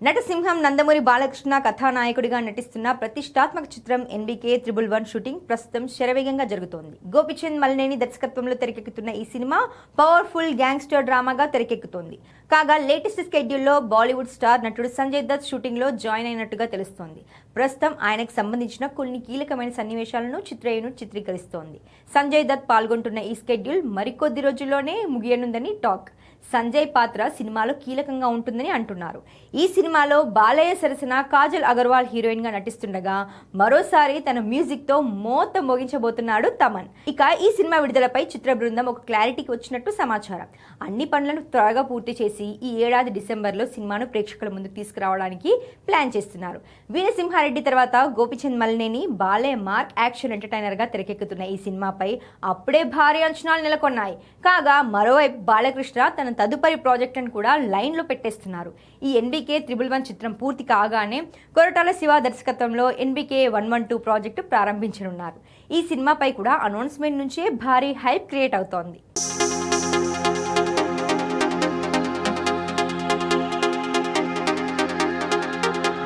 నటసింహం నందమూరి బాలకృష్ణ కథానాయకుడిగా నటిస్తున్న ప్రతిష్టాత్మక చిత్రం ఎన్బీకే 111 షూటింగ్ ప్రస్తుతం శరవేగంగా జరుగుతోంది. గోపిచంద్ మలినేని దర్శకత్వంలో తెరకెక్కుతున్న ఈ సినిమా పవర్ఫుల్ గ్యాంగ్స్టర్ డ్రామాగా తెరకెక్కుతోంది. కాగా లేటెస్ట్ స్కెడ్యూల్లో బాలీవుడ్ స్టార్ నటుడు సంజయ్ దత్ షూటింగ్ లో జాయిన్ అయినట్టుగా తెలుస్తోంది. ప్రస్తుతం ఆయనకు సంబంధించిన కొన్ని కీలకమైన సన్నివేశాలను చిత్ర యూనిట్ చిత్రీకరిస్తోంది. సంజయ్ దత్ పాల్గొంటున్న ఈ స్కెడ్యూల్ మరికొద్ది రోజుల్లోనే ముగియనుందని టాక్. సంజయ్ పాత్ర సినిమాలో కీలకంగా ఉంటుందని అంటున్నారు. ఈ సినిమాలో బాలయ్య సరసన కాజల్ అగర్వాల్ హీరోయిన్ గా నటిస్తుండగా మరోసారి తన మ్యూజిక్ తో మోత మోగించబోతున్నాడు తమన్. ఇక ఈ సినిమా విడుదలపై చిత్ర బృందం ఒక క్లారిటీకి వచ్చినట్టు సమాచారం. అన్ని పనులను త్వరగా పూర్తి చేసి ఈ ఏడాది డిసెంబర్లో సినిమాను ప్రేక్షకుల ముందుకు తీసుకురావడానికి ప్లాన్ చేస్తున్నారు. వీరసింహారెడ్డి తర్వాత Gopichand Malineni Balayya mark action entertainer గా తెరకెక్కుతున్న ఈ సినిమాపై అప్పుడే భారీ అంచనాలు నెలకొన్నాయి. కాగా మరోవైపు బాలకృష్ణ తన తదుపరి ప్రాజెక్టును కూడా లైన్ లో పెట్టేస్తున్నారు. ఈ ఎన్బీకే 111 చిత్రం పూర్తి కాగానే కొరటాల శివ దర్శకత్వంలో ఎన్బీకే 112 ప్రాజెక్టు ప్రారంభించనున్నారు. ఈ సినిమాపై కూడా అనౌన్స్మెంట్ నుంచే భారీ హైప్ క్రియేట్ అవుతోంది.